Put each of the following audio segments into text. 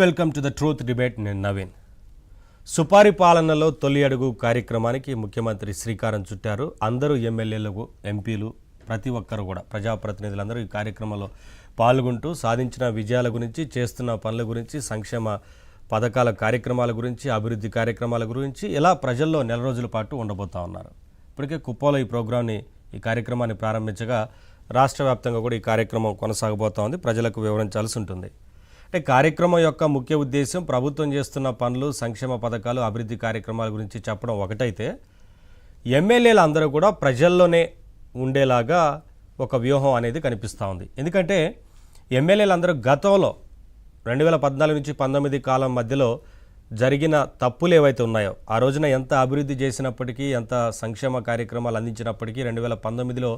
Welcome to the truth debate. నేను నవీన్. సుపారి పాలనలో తొలి అడుగు కార్యక్రమానికి ముఖ్యమంత్రి శ్రీకారం చుట్టారు. అందరూ ఎమ్మెల్యేలకు, ఎంపీలు, ప్రతి ఒక్కరు కూడా ప్రజాప్రతినిధులందరూ ఈ కార్యక్రమంలో పాల్గొంటూ సాధించిన విజయాల గురించి, చేస్తున్న పనుల గురించి, సంక్షేమ పథకాల కార్యక్రమాల గురించి, అభివృద్ధి కార్యక్రమాల గురించి ఇలా ప్రజల్లో నెల రోజుల పాటు ఉండబోతా ఉన్నారు. ఇప్పటికే కుప్పంలో ఈ కార్యక్రమాన్ని ప్రారంభించగా రాష్ట్ర వ్యాప్తంగా కూడా ఈ కార్యక్రమం కొనసాగబోతా ఉంది. ప్రజలకు వివరించాల్సి ఉంటుంది. అంటే కార్యక్రమం యొక్క ముఖ్య ఉద్దేశం ప్రభుత్వం చేస్తున్న పనులు, సంక్షేమ పథకాలు, అభివృద్ధి కార్యక్రమాల గురించి చెప్పడం ఒకటైతే, ఎమ్మెల్యేలు అందరూ కూడా ప్రజల్లోనే ఉండేలాగా ఒక వ్యూహం అనేది కనిపిస్తూ ఉంది. ఎందుకంటే ఎమ్మెల్యేలు అందరూ గతంలో 2014 నుంచి 19 కాలం మధ్యలో జరిగిన తప్పులు ఏవైతే ఉన్నాయో, ఆ రోజున ఎంత అభివృద్ధి చేసినప్పటికీ, ఎంత సంక్షేమ కార్యక్రమాలు అందించినప్పటికీ 2019లో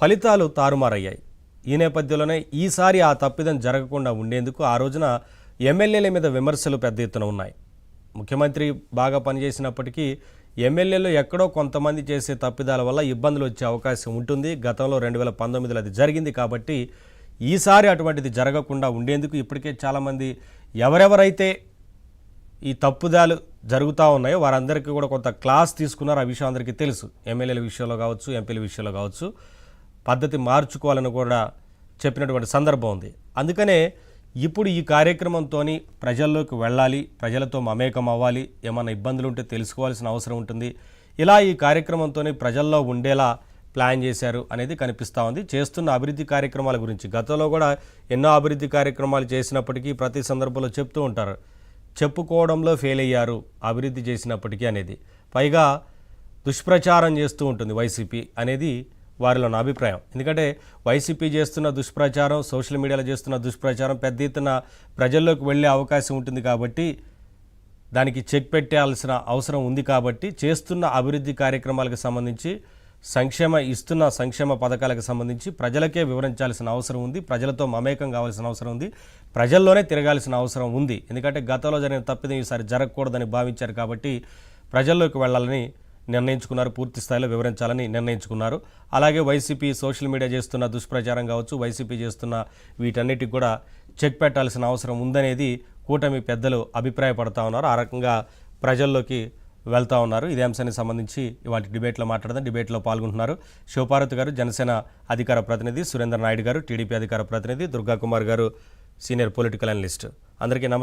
ఫలితాలు తారుమారయ్యాయి. ఈ నేపథ్యంలోనే ఈసారి ఆ తప్పిదం జరగకుండా ఉండేందుకు ఆ రోజున ఎమ్మెల్యేల మీద విమర్శలు పెద్ద ఎత్తున ఉన్నాయి. ముఖ్యమంత్రి బాగా పనిచేసినప్పటికీ ఎమ్మెల్యేలు ఎక్కడో కొంతమంది చేసే తప్పిదాల వల్ల ఇబ్బందులు వచ్చే అవకాశం ఉంటుంది. గతంలో 2019లో అది జరిగింది. కాబట్టి ఈసారి అటువంటిది జరగకుండా ఉండేందుకు ఇప్పటికే చాలామంది ఎవరెవరైతే ఈ తప్పుదాలు జరుగుతూ ఉన్నాయో వారందరికీ కూడా కొంత క్లాస్ తీసుకున్నారు. ఆ విషయం అందరికీ తెలుసు. ఎమ్మెల్యేల విషయంలో కావచ్చు, ఎంపీల విషయంలో కావచ్చు, పద్ధతి మార్చుకోవాలని కూడా చెప్పినటువంటి సందర్భం ఉంది. అందుకనే ఇప్పుడు ఈ కార్యక్రమంతో ప్రజల్లోకి వెళ్ళాలి, ప్రజలతో మమేకం అవ్వాలి, ఏమైనా ఇబ్బందులు ఉంటే తెలుసుకోవాల్సిన అవసరం ఉంటుంది. ఇలా ఈ కార్యక్రమంతో ప్రజల్లో ఉండేలా ప్లాన్ చేశారు అనేది కనిపిస్తూ ఉంది. చేస్తున్న అభివృద్ధి కార్యక్రమాల గురించి గతంలో కూడా ఎన్నో అభివృద్ధి కార్యక్రమాలు చేసినప్పటికీ ప్రతి సందర్భంలో చెప్తూ ఉంటారు, చెప్పుకోవడంలో ఫెయిల్ అయ్యారు అభివృద్ధి చేసినప్పటికీ అనేది. పైగా దుష్ప్రచారం చేస్తూ ఉంటుంది వైసీపీ అనేది వారిలో నా అభిప్రాయం. ఎందుకంటే వైసీపీ చేస్తున్న దుష్ప్రచారం, సోషల్ మీడియాలో చేస్తున్న దుష్ప్రచారం పెద్ద ఎత్తున ప్రజల్లోకి వెళ్ళే అవకాశం ఉంటుంది. కాబట్టి దానికి చెక్ పెట్టాల్సిన అవసరం ఉంది. కాబట్టి చేస్తున్న అభివృద్ధి కార్యక్రమాలకు సంబంధించి, ఇస్తున్న సంక్షేమ పథకాలకు సంబంధించి ప్రజలకే వివరించాల్సిన అవసరం ఉంది. ప్రజలతో మమేకం కావాల్సిన అవసరం ఉంది. ప్రజల్లోనే తిరగాల్సిన అవసరం ఉంది. ఎందుకంటే గతంలో జరిగిన తప్పిదం ఈసారి జరగకూడదని భావించారు. కాబట్టి ప్రజల్లోకి వెళ్ళాలని నిర్ణయించుకున్నారు, పూర్తి స్థాయిలో వివరించాలని నిర్ణయించుకున్నారు. అలాగే వైసీపీ సోషల్ మీడియా చేస్తున్న దుష్ప్రచారం కావచ్చు, వైసీపీ చేస్తున్న వీటన్నిటికి కూడా చెక్ పెట్టాల్సిన అవసరం ఉందనేది కూటమి పెద్దలు అభిప్రాయపడతా ఉన్నారు. ఆ రకంగా ప్రజల్లోకి వెళ్తూ ఉన్నారు. ఇదే అంశానికి సంబంధించి ఇవాళ డిబేట్లో మాట్లాడదాం. డిబేట్లో పాల్గొంటున్నారు శివపార్వతి గారు, జనసేన అధికార ప్రతినిధి, సురేంద్ర నాయుడు గారు, టీడీపీ అధికార ప్రతినిధి, దుర్గా కుమార్ గారు, సీనియర్ పొలిటికల్ అనలిస్ట్. అందరికీ నమస్కారం.